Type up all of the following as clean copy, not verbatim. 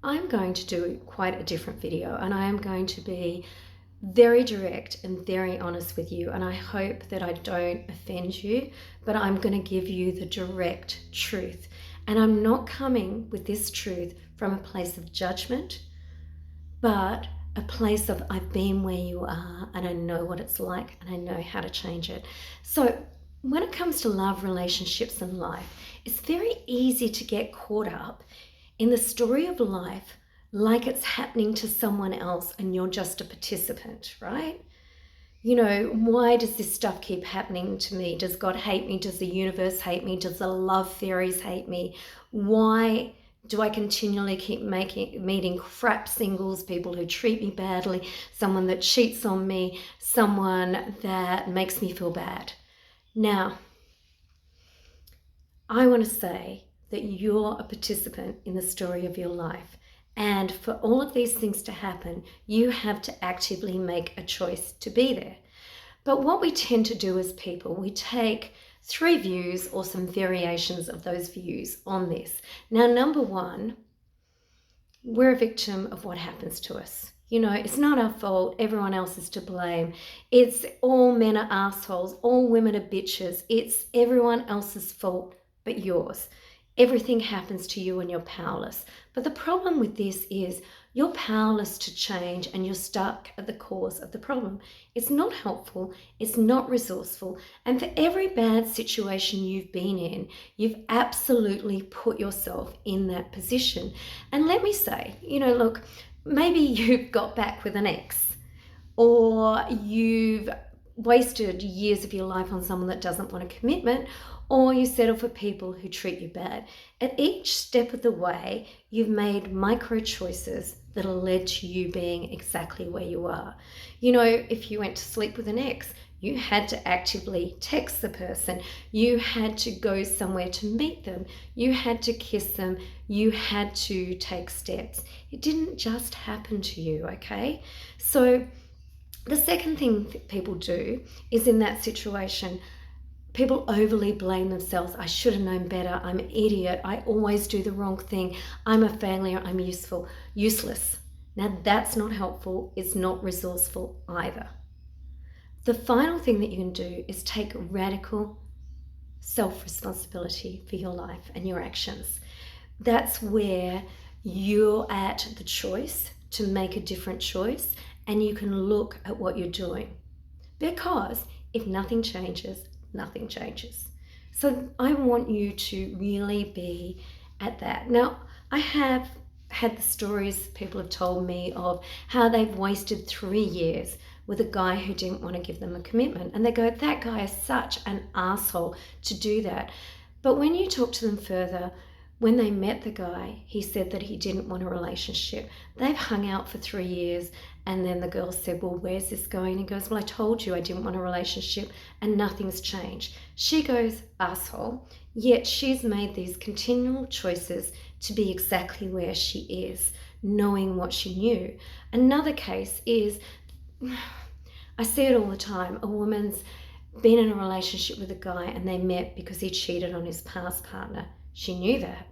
I'm going to do quite a different video, and I am going to be very direct and very honest with you, and I hope that I don't offend you, but I'm going to give you the direct truth. And I'm not coming with this truth from a place of judgment, but a place of I've been where you are and I know what it's like and I know how to change it. So when it comes to love, relationships and life, it's very easy to get caught up in the story of life like it's happening to someone else and you're just a participant, right? You know, why does this stuff keep happening to me? Does God hate me? Does the universe hate me? Does the love fairies hate me? Why do I continually keep meeting crap singles, people who treat me badly, someone that cheats on me, someone that makes me feel bad? Now, I want to say that you're a participant in the story of your life. And for all of these things to happen, you have to actively make a choice to be there. But what we tend to do as people, we take 3 views or some variations of those views on this. Now, number one, we're a victim of what happens to us. You know, it's not our fault. Everyone else is to blame. It's all men are assholes. All women are bitches. It's everyone else's fault but yours. Everything happens to you and you're powerless. But the problem with this is you're powerless to change and you're stuck at the cause of the problem. It's not helpful. It's not resourceful. And for every bad situation you've been in, you've absolutely put yourself in that position. And let me say, you know, look, maybe you've got back with an ex, or you've wasted years of your life on someone that doesn't want a commitment, or you settle for people who treat you bad. At each step of the way, you've made micro choices that are led to you being exactly where you are. You know, if you went to sleep with an ex, you had to actively text the person. You had to go somewhere to meet them. You had to kiss them. You had to take steps. It didn't just happen to you, okay? So the second thing that people do is in that situation, people overly blame themselves. I should have known better. I'm an idiot. I always do the wrong thing. I'm a failure. I'm useless. Now that's not helpful. It's not resourceful either. The final thing that you can do is take radical self-responsibility for your life and your actions. That's where you're at the choice to make a different choice, and you can look at what you're doing. Because if nothing changes, nothing changes. So I want you to really be at that. Now, I have had the stories people have told me of how they've wasted 3 years with a guy who didn't want to give them a commitment. And they go, that guy is such an asshole to do that. But when you talk to them further, when they met the guy, he said that he didn't want a relationship. They've hung out for 3 years, and then the girl said, well, where's this going? He goes, well, I told you I didn't want a relationship, and nothing's changed. She goes, asshole, yet she's made these continual choices to be exactly where she is, knowing what she knew. Another case is, I see it all the time, a woman's been in a relationship with a guy and they met because he cheated on his past partner. She knew that.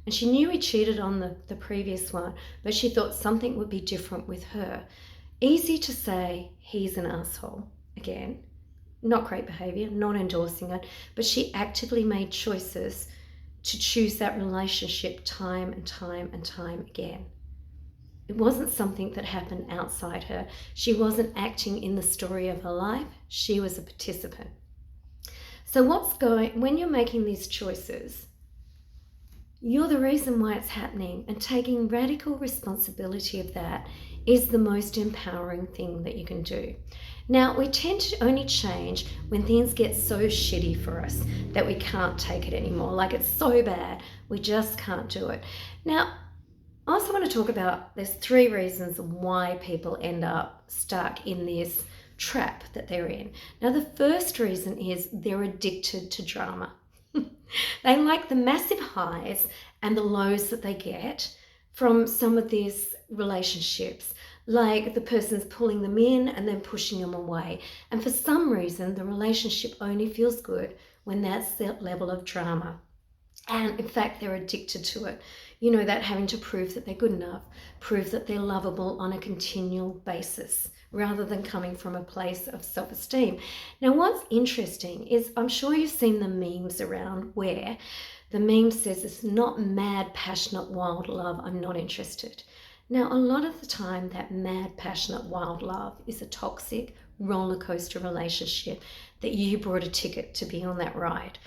And she knew he cheated on the previous one, but she thought something would be different with her. Easy to say he's an asshole. Again, not great behavior, not endorsing it, but she actively made choices to choose that relationship time and time and time again. It wasn't something that happened outside her. She wasn't acting in the story of her life. She was a participant. So when you're making these choices, you're the reason why it's happening, and taking radical responsibility of that is the most empowering thing that you can do. Now, we tend to only change when things get so shitty for us that we can't take it anymore. Like it's so bad, we just can't do it. Now, I also want to talk about, there's 3 reasons why people end up stuck in this trap that they're in. Now, the first reason is they're addicted to drama. They like the massive highs and the lows that they get from some of these relationships. Like the person's pulling them in and then pushing them away. And for some reason, the relationship only feels good when that's that level of drama. And in fact, they're addicted to it. that having to prove that they're good enough, prove that they're lovable on a continual basis, rather than coming from a place of self-esteem. Now, what's interesting is I'm sure you've seen the memes around where the meme says it's not mad, passionate, wild love, I'm not interested. Now, a lot of the time, that mad, passionate, wild love is a toxic roller coaster relationship that you bought a ticket to be on that ride.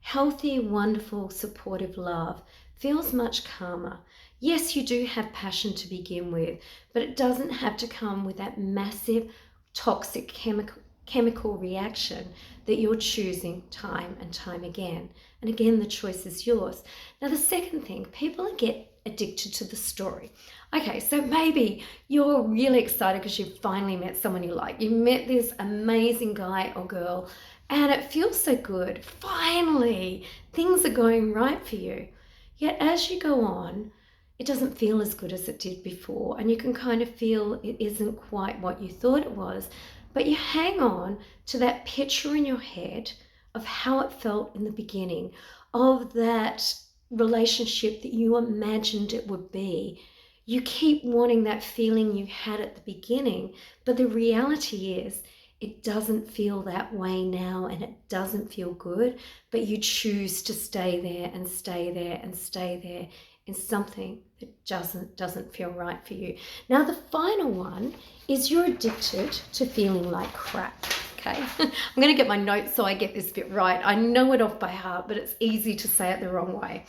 Healthy, wonderful, supportive love feels much calmer. Yes, you do have passion to begin with, but it doesn't have to come with that massive toxic chemical reaction that you're choosing time and time again. And again, the choice is yours. Now, the second thing, people get addicted to the story. Okay, so maybe you're really excited because you've finally met someone you like. You met this amazing guy or girl, and it feels so good. Finally, things are going right for you. Yet as you go on, it doesn't feel as good as it did before, and you can kind of feel it isn't quite what you thought it was. But you hang on to that picture in your head of how it felt in the beginning, of that relationship that you imagined it would be. You keep wanting that feeling you had at the beginning, but the reality is it doesn't feel that way now, and it doesn't feel good, but you choose to stay there and stay there and stay there in something that doesn't feel right for you. Now, the final one is you're addicted to feeling like crap. Okay, I'm going to get my notes so I get this bit right. I know it off by heart, but it's easy to say it the wrong way.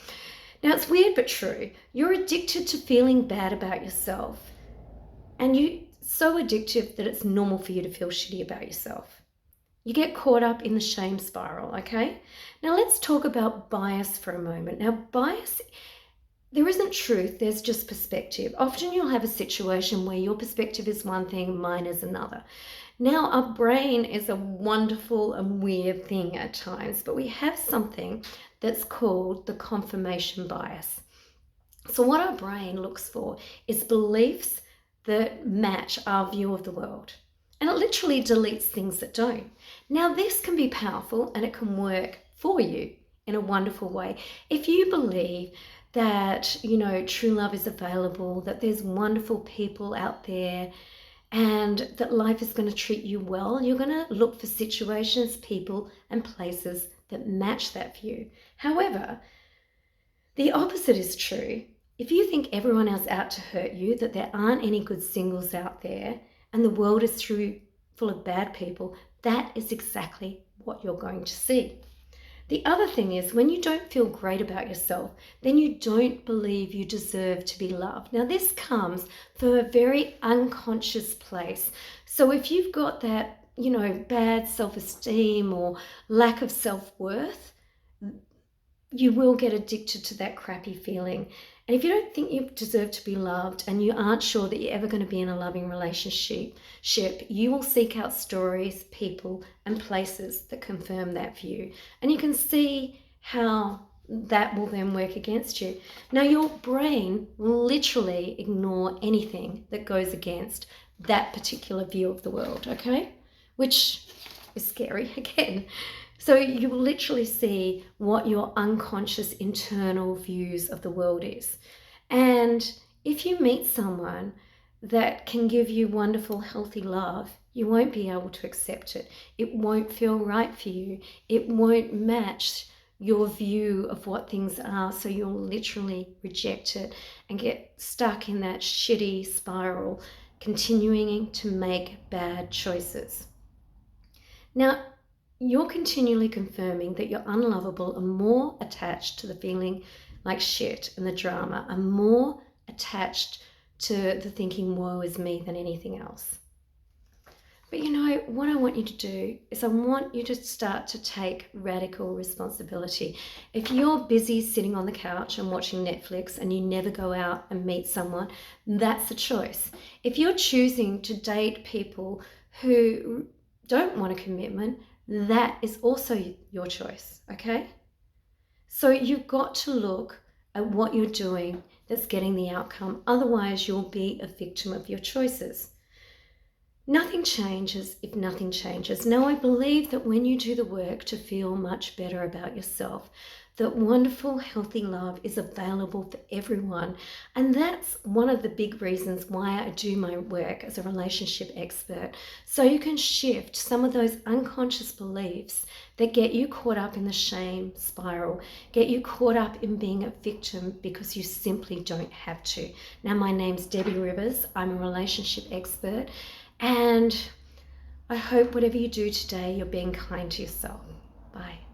Now, it's weird but true. You're addicted to feeling bad about yourself, and you're so addictive that it's normal for you to feel shitty about yourself. You get caught up in the shame spiral, okay? Now, let's talk about bias for a moment. Now, bias, there isn't truth, there's just perspective. Often you'll have a situation where your perspective is one thing, mine is another. Now, our brain is a wonderful and weird thing at times, but we have something that's called the confirmation bias. So what our brain looks for is beliefs that match our view of the world. And it literally deletes things that don't. Now, this can be powerful and it can work for you in a wonderful way. If you believe that, true love is available, that there's wonderful people out there, and that life is going to treat you well, you're going to look for situations, people, and places that match that view. However, the opposite is true. If you think everyone else out to hurt you, that there aren't any good singles out there, and the world is full of bad people, that is exactly what you're going to see. The other thing is, when you don't feel great about yourself, then you don't believe you deserve to be loved. Now, this comes from a very unconscious place. So if you've got that, bad self-esteem or lack of self-worth, you will get addicted to that crappy feeling. And if you don't think you deserve to be loved, and you aren't sure that you're ever going to be in a loving relationship, you will seek out stories, people, and places that confirm that view. And you can see how that will then work against you. Now, your brain will literally ignore anything that goes against that particular view of the world, okay? Which is scary again. So you will literally see what your unconscious internal views of the world is. And if you meet someone that can give you wonderful, healthy love, you won't be able to accept it. It won't feel right for you. It won't match your view of what things are. So you'll literally reject it and get stuck in that shitty spiral, continuing to make bad choices. Now, you're continually confirming that you're unlovable and more attached to the feeling like shit and the drama, and more attached to the thinking woe is me than anything else. But what I want you to do is I want you to start to take radical responsibility. If you're busy sitting on the couch and watching Netflix and you never go out and meet someone, that's a choice. If you're choosing to date people who don't want a commitment, that is also your choice, okay? So you've got to look at what you're doing that's getting the outcome. Otherwise, you'll be a victim of your choices. Nothing changes if nothing changes. Now, I believe that when you do the work to feel much better about yourself, that wonderful, healthy love is available for everyone. And that's one of the big reasons why I do my work as a relationship expert. So you can shift some of those unconscious beliefs that get you caught up in the shame spiral, get you caught up in being a victim because you simply don't have to. Now, my name's Debbie Rivers. I'm a relationship expert, and I hope whatever you do today, you're being kind to yourself. Bye.